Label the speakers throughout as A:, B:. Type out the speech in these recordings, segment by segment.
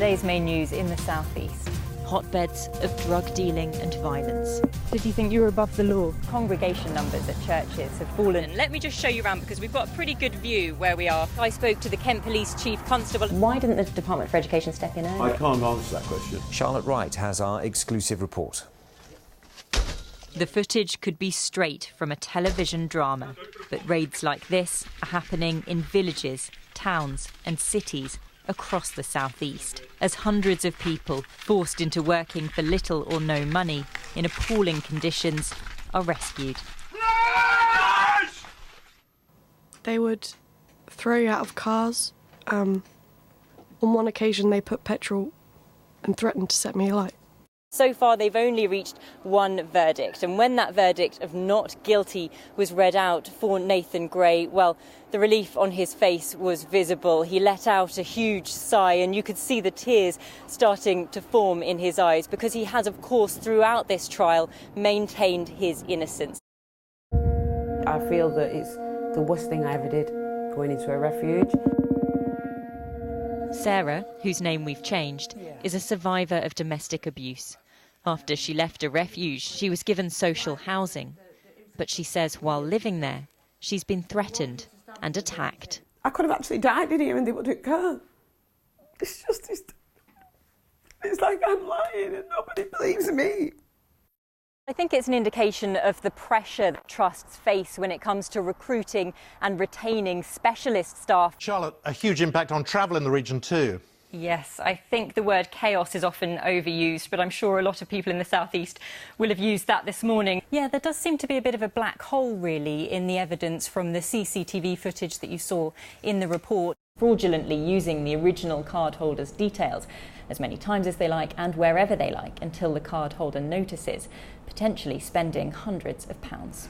A: today's main news in the southeast.
B: Hotbeds of drug dealing and violence.
A: Did you think you were above the law? Congregation numbers at churches have fallen.
B: And let me just show you around because we've got a pretty good view where we are. I spoke to the Kent Police Chief Constable.
A: Why didn't the Department for Education step in earlier?
C: I can't answer that question.
D: Charlotte Wright has our exclusive report.
B: The footage could be straight from a television drama, but raids like this are happening in villages, towns and cities across the southeast, as hundreds of people forced into working for little or no money in appalling conditions are rescued.
E: They would throw you out of cars. On one occasion they put petrol and threatened to set me alight.
B: So far, they've only reached one verdict. And when that verdict of not guilty was read out for Nathan Gray, well, the relief on his face was visible. He let out a huge sigh and you could see the tears starting to form in his eyes because he has, of course, throughout this trial, maintained his innocence.
F: I feel that it's the worst thing I ever did, going into a refuge.
B: Sarah, whose name we've changed, is a survivor of domestic abuse. After she left a refuge, she was given social housing. But she says while living there, she's been threatened and attacked.
F: I could have actually died in here and they wouldn't care. It's like I'm lying and nobody believes me.
B: I think it's an indication of the pressure that trusts face when it comes to recruiting and retaining specialist staff.
G: Charlotte, a huge impact on travel in the region too.
B: Yes, I think the word chaos is often overused, but I'm sure a lot of people in the southeast will have used that this morning. Yeah, there does seem to be a bit of a black hole, really, in the evidence from the CCTV footage that you saw in the report. Fraudulently using the original card holder's details as many times as they like and wherever they like until the card holder notices, potentially spending hundreds of pounds.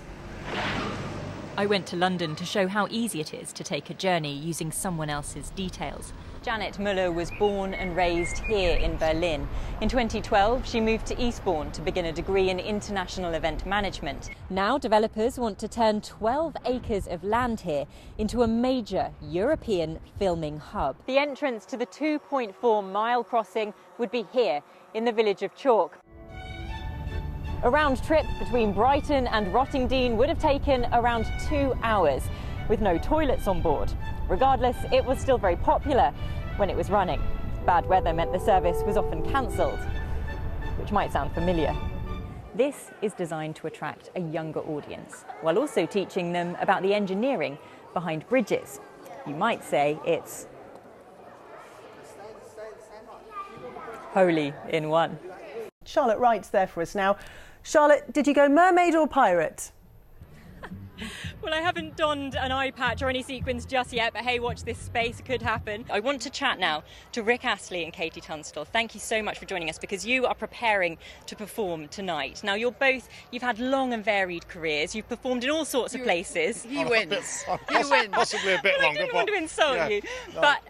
B: I went to London to show how easy it is to take a journey using someone else's details. Janet Müller was born and raised here in Berlin. In 2012, she moved to Eastbourne to begin a degree in international event management. Now, developers want to turn 12 acres of land here into a major European filming hub. The entrance to the 2.4-mile crossing would be here in the village of Chalk. A round trip between Brighton and Rottingdean would have taken around 2 hours, with no toilets on board. Regardless, it was still very popular when it was running. Bad weather meant the service was often cancelled, which might sound familiar. This is designed to attract a younger audience, while also teaching them about the engineering behind bridges. You might say it's wholly in one.
H: Charlotte Wright's there for us now. Charlotte, did you go mermaid or pirate?
B: Well, I haven't donned an eye patch or any sequins just yet, but hey, watch this space, it could happen. I want to chat now to Rick Astley and Katie Tunstall. Thank you so much for joining us because you are preparing to perform tonight. Now, you've had long and varied careers. You've performed in all sorts of places.
I: He wins. He wins.
G: Possibly a bit longer.
B: I didn't want to insult you,
G: no.
B: But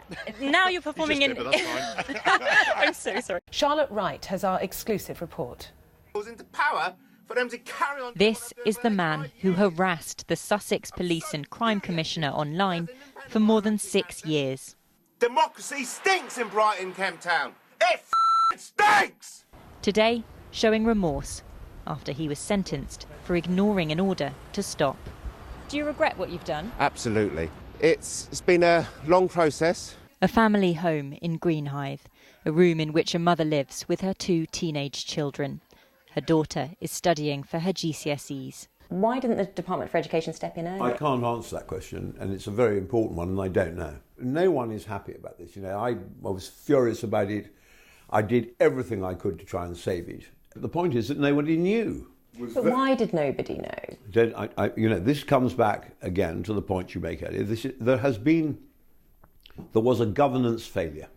B: now you're performing
G: you just did, but that's fine.
B: I'm so sorry.
H: Charlotte Wright has our exclusive report.
I: Into power for them to carry on.
B: This is the man who harassed the Sussex Police and Crime Commissioner online for more than 6 years.
I: Democracy stinks in Brighton, Kemp Town. It stinks!
B: Today, showing remorse after he was sentenced for ignoring an order to stop. Do you regret what you've done?
J: Absolutely. It's been a long process.
B: A family home in Greenhithe, a room in which a mother lives with her 2 teenage children. Her daughter is studying for her GCSEs.
A: Why didn't the Department for Education step in earlier?
C: I can't answer that question, and it's a very important one, and I don't know. No one is happy about this. I was furious about it. I did everything I could to try and save it. The point is that nobody knew.
A: But why did nobody know?
C: This comes back again to the point you make earlier. There was a governance failure.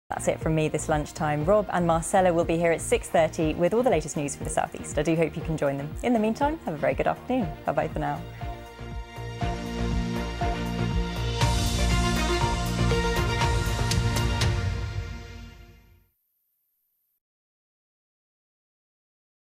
B: That's it from me this lunchtime. Rob and Marcella will be here at 6:30 with all the latest news for the South East. I do hope you can join them. In the meantime, have a very good afternoon. Bye-bye for now.